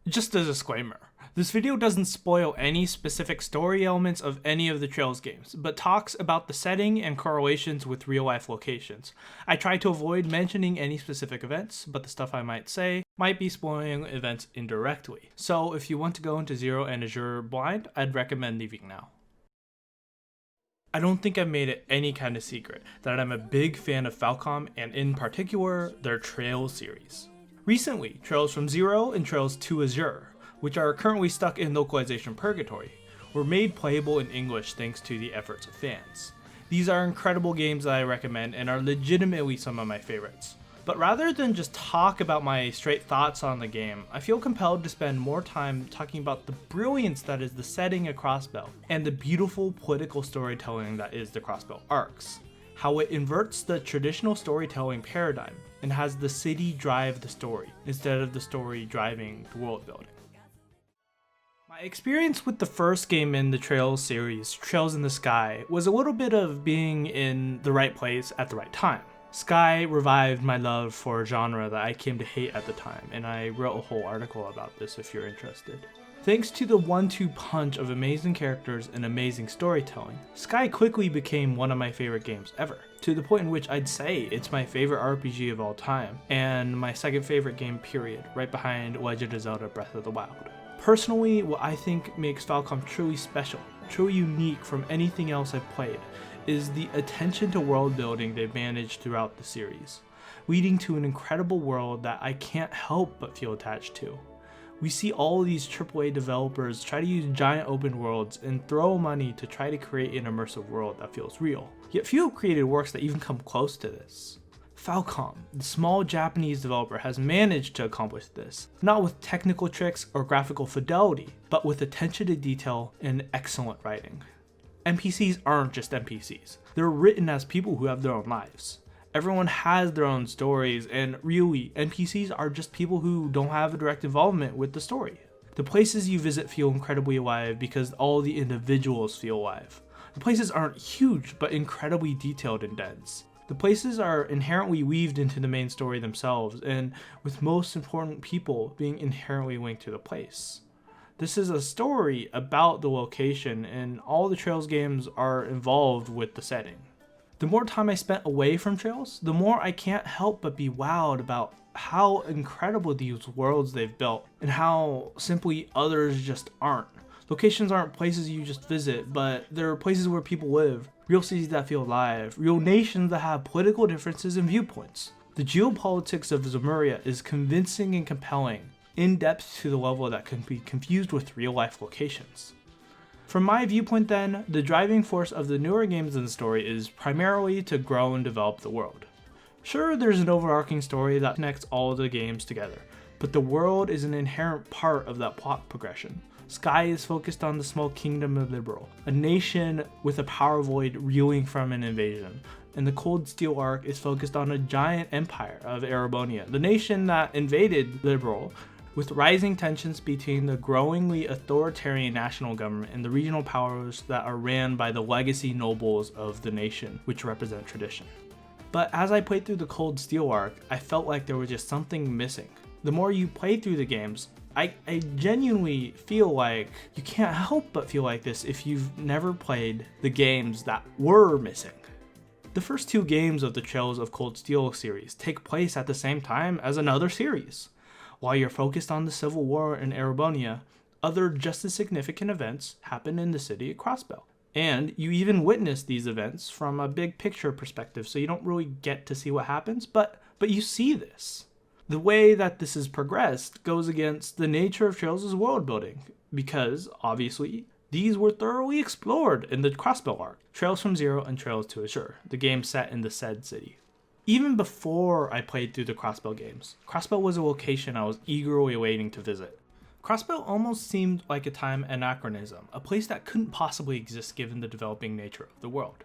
Just a disclaimer, this video doesn't spoil any specific story elements of any of the Trails games, but talks about the setting and correlations with real-life locations. I try to avoid mentioning any specific events, but the stuff I might say might be spoiling events indirectly. So if you want to go into Zero and Azure blind, I'd recommend leaving now. I don't think I've made it any kind of secret that I'm a big fan of Falcom and in particular, their Trails series. Recently, Trails from Zero and Trails to Azure, which are currently stuck in localization purgatory, were made playable in English thanks to the efforts of fans. These are incredible games that I recommend and are legitimately some of my favorites. But rather than just talk about my straight thoughts on the game, I feel compelled to spend more time talking about the brilliance that is the setting of Crossbell and the beautiful political storytelling that is the Crossbell arcs. How it inverts the traditional storytelling paradigm and has the city drive the story instead of the story driving the world building. My experience with the first game in the Trails series, Trails in the Sky, was a little bit of being in the right place at the right time. Sky revived my love for a genre that I came to hate at the time, and I wrote a whole article about this if you're interested. Thanks to the 1-2 punch of amazing characters and amazing storytelling, Sky quickly became one of my favorite games ever, to the point in which I'd say it's my favorite RPG of all time, and my second favorite game period, right behind Legend of Zelda Breath of the Wild. Personally, what I think makes Falcom truly special, truly unique from anything else I've played, is the attention to world building they've managed throughout the series, leading to an incredible world that I can't help but feel attached to. We see all of these AAA developers try to use giant open worlds and throw money to try to create an immersive world that feels real, yet few have created works that even come close to this. Falcom, the small Japanese developer, has managed to accomplish this, not with technical tricks or graphical fidelity, but with attention to detail and excellent writing. NPCs aren't just NPCs, they're written as people who have their own lives. Everyone has their own stories, and really, NPCs are just people who don't have a direct involvement with the story. The places you visit feel incredibly alive because all the individuals feel alive. The places aren't huge, but incredibly detailed and dense. The places are inherently weaved into the main story themselves, and with most important people being inherently linked to the place. This is a story about the location, and all the Trails games are involved with the setting. The more time I spent away from Trails, the more I can't help but be wowed about how incredible these worlds they've built, and how simply others just aren't. Locations aren't places you just visit, but they're places where people live, real cities that feel alive, real nations that have political differences and viewpoints. The geopolitics of Zemuria is convincing and compelling, in depth to the level that can be confused with real-life locations. From my viewpoint then, the driving force of the newer games in the story is primarily to grow and develop the world. Sure, there's an overarching story that connects all of the games together, but the world is an inherent part of that plot progression. Sky is focused on the small kingdom of Liberal, a nation with a power void reeling from an invasion, and the Cold Steel arc is focused on a giant empire of Erebonia, the nation that invaded Liberal, with rising tensions between the growingly authoritarian national government and the regional powers that are ran by the legacy nobles of the nation, which represent tradition. But as I played through the Cold Steel arc, I felt like there was just something missing. The more you play through the games, I genuinely feel like you can't help but feel like this if you've never played the games that were missing. The first two games of the Trails of Cold Steel series take place at the same time as another series. While you're focused on the Civil War in Erebonia, other just as significant events happen in the city of Crossbell. And you even witness these events from a big picture perspective, so you don't really get to see what happens, but you see this. The way that this is progressed goes against the nature of Trails' world building, because, obviously, these were thoroughly explored in the Crossbell arc, Trails from Zero and Trails to Azure, the game set in the said city. Even before I played through the Crossbell games, Crossbell was a location I was eagerly awaiting to visit. Crossbell almost seemed like a time anachronism, a place that couldn't possibly exist given the developing nature of the world.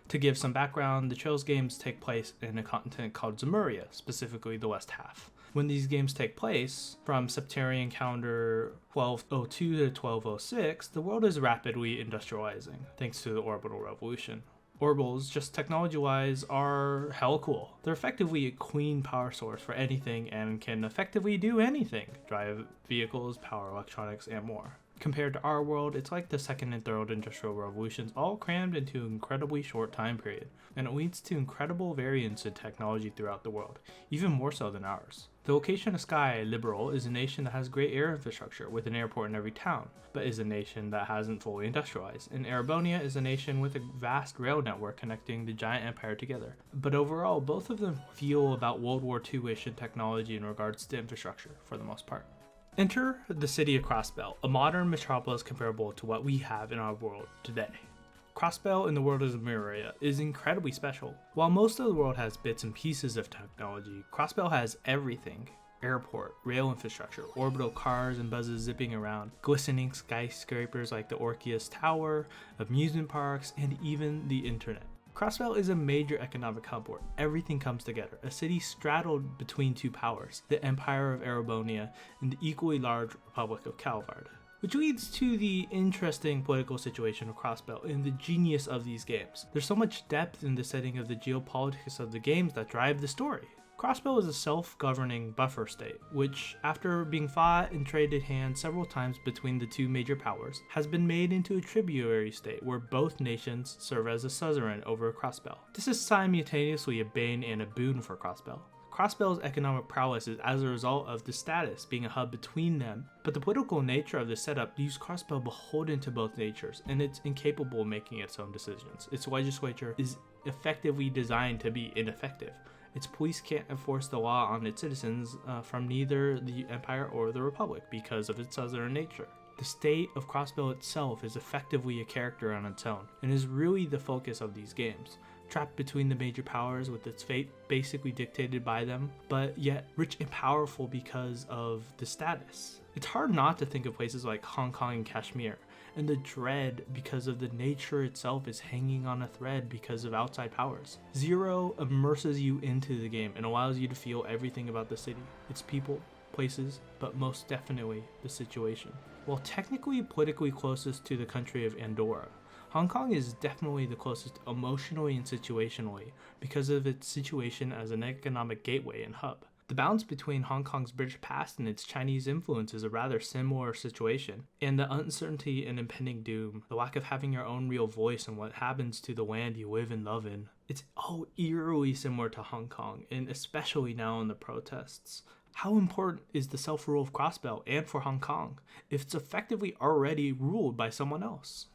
To give some background, the Trails games take place in a continent called Zemuria, specifically the west half. When these games take place, from Septarian calendar 1202 to 1206, the world is rapidly industrializing, thanks to the orbital revolution. Orbals, just technology-wise, are hella cool. They're effectively a clean power source for anything and can effectively do anything: drive vehicles, power electronics, and more. Compared to our world, it's like the second and third industrial revolutions all crammed into an incredibly short time period, and it leads to incredible variance in technology throughout the world, even more so than ours. The location of Sky Liberal is a nation that has great air infrastructure with an airport in every town, but is a nation that hasn't fully industrialized, and Erebonia is a nation with a vast rail network connecting the giant empire together. But overall, both of them feel about World War II-ish in technology in regards to infrastructure, for the most part. Enter the city of Crossbell, a modern metropolis comparable to what we have in our world today. Crossbell in the world of Zemuria is incredibly special. While most of the world has bits and pieces of technology, Crossbell has everything: airport, rail infrastructure, orbital cars and buses zipping around, glistening skyscrapers like the Orpheus Tower, amusement parks, and even the internet. Crossbell is a major economic hub where everything comes together, a city straddled between two powers, the Empire of Erebonia and the equally large Republic of Calvard. Which leads to the interesting political situation of Crossbell and the genius of these games. There's so much depth in the setting of the geopolitics of the games that drive the story. Crossbell is a self-governing buffer state, which, after being fought and traded hands several times between the two major powers, has been made into a tributary state where both nations serve as a suzerain over Crossbell. This is simultaneously a bane and a boon for Crossbell. Crossbell's economic prowess is as a result of the status being a hub between them, but the political nature of the setup leaves Crossbell beholden to both natures, and it's incapable of making its own decisions. Its legislature is effectively designed to be ineffective. Its police can't enforce the law on its citizens from neither the Empire or the Republic because of its suzerain nature. The state of Crossbell itself is effectively a character on its own, and is really the focus of these games. Trapped between the major powers with its fate basically dictated by them, but yet rich and powerful because of the status. It's hard not to think of places like Hong Kong and Kashmir, and the dread because of the nature itself is hanging on a thread because of outside powers. Zero immerses you into the game and allows you to feel everything about the city, its people, places, but most definitely the situation. While technically politically closest to the country of Andorra, Hong Kong is definitely the closest emotionally and situationally because of its situation as an economic gateway and hub. The balance between Hong Kong's British past and its Chinese influence is a rather similar situation, and the uncertainty and impending doom, the lack of having your own real voice and what happens to the land you live and love in, it's all eerily similar to Hong Kong, and especially now in the protests. How important is the self-rule of Crossbell and for Hong Kong if it's effectively already ruled by someone else?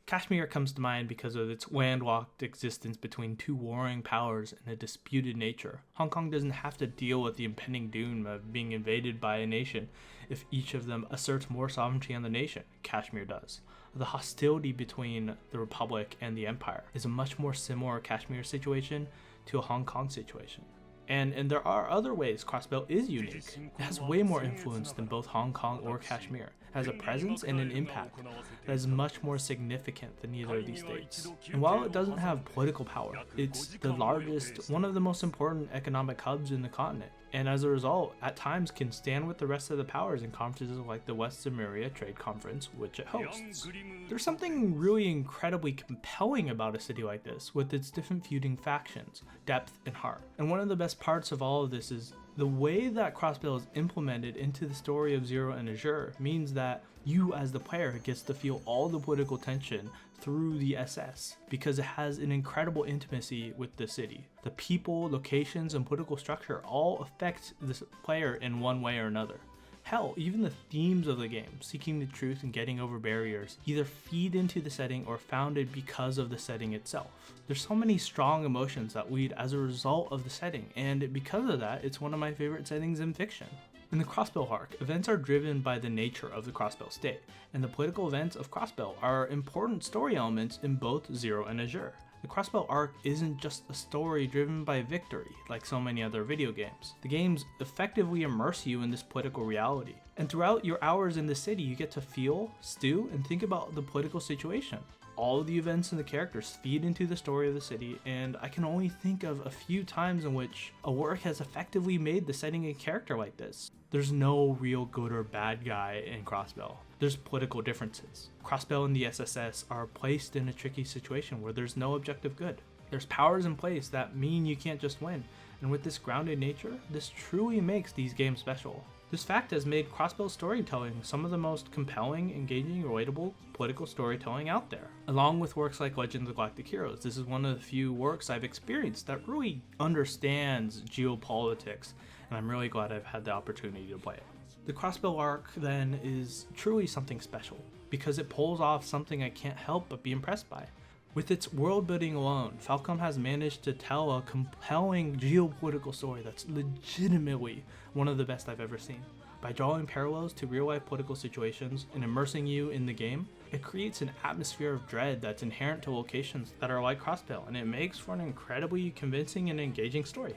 Kashmir comes to mind because of its landlocked existence between two warring powers and a disputed nature. Hong Kong doesn't have to deal with the impending doom of being invaded by a nation if each of them asserts more sovereignty on the nation. Kashmir does. The hostility between the Republic and the Empire is a much more similar Kashmir situation to a Hong Kong situation. And there are other ways Crossbell is unique. It has way more influence than both Hong Kong or Kashmir. It has a presence and an impact that is much more significant than either of these states. And while it doesn't have political power, it's the largest, one of the most important economic hubs in the continent, and as a result, at times can stand with the rest of the powers in conferences like the West Zemuria Trade Conference, which it hosts. There's something really incredibly compelling about a city like this, with its different feuding factions, depth, and heart. And one of the best parts of all of this is the way that Crossbell is implemented into the story of Zero and Azure means that you as the player gets to feel all the political tension through the SS because it has an incredible intimacy with the city. The people, locations, and political structure all affect the player in one way or another. Hell, even the themes of the game, seeking the truth and getting over barriers, either feed into the setting or founded because of the setting itself. There's so many strong emotions that lead as a result of the setting, and because of that, it's one of my favorite settings in fiction. In the Crossbell arc, events are driven by the nature of the Crossbell state, and the political events of Crossbell are important story elements in both Zero and Azure. The Crossbell arc isn't just a story driven by victory, like so many other video games. The games effectively immerse you in this political reality, and throughout your hours in the city, you get to feel, stew, and think about the political situation. All of the events and the characters feed into the story of the city, and I can only think of a few times in which a work has effectively made the setting a character like this. There's no real good or bad guy in Crossbell. There's political differences. Crossbell and the SSS are placed in a tricky situation where there's no objective good. There's powers in place that mean you can't just win, And with this grounded nature, this truly makes these games special. This fact has made Crossbell storytelling some of the most compelling, engaging, relatable political storytelling out there. Along with works like Legends of Galactic Heroes, this is one of the few works I've experienced that really understands geopolitics, and I'm really glad I've had the opportunity to play it. The Crossbell arc, then, is truly something special, because it pulls off something I can't help but be impressed by. With its world building alone, Falcom has managed to tell a compelling geopolitical story that's legitimately one of the best I've ever seen. By drawing parallels to real life political situations and immersing you in the game, it creates an atmosphere of dread that's inherent to locations that are like Crossbell, and it makes for an incredibly convincing and engaging story.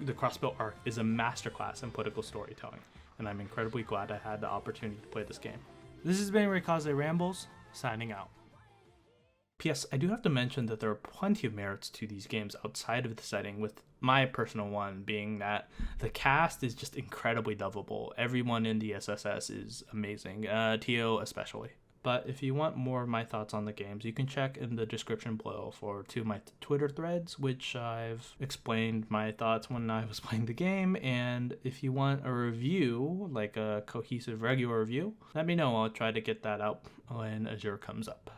The Crossbell arc is a masterclass in political storytelling, and I'm incredibly glad I had the opportunity to play this game. This has been Reikaze Rambles, signing out. P.S. I do have to mention that there are plenty of merits to these games outside of the setting, with my personal one being that the cast is just incredibly lovable. Everyone in the SSS is amazing, Tio especially. But if you want more of my thoughts on the games, you can check in the description below for 2 of my Twitter threads, which I've explained my thoughts when I was playing the game. And if you want a review, like a cohesive regular review, let me know. I'll try to get that out when Azure comes up.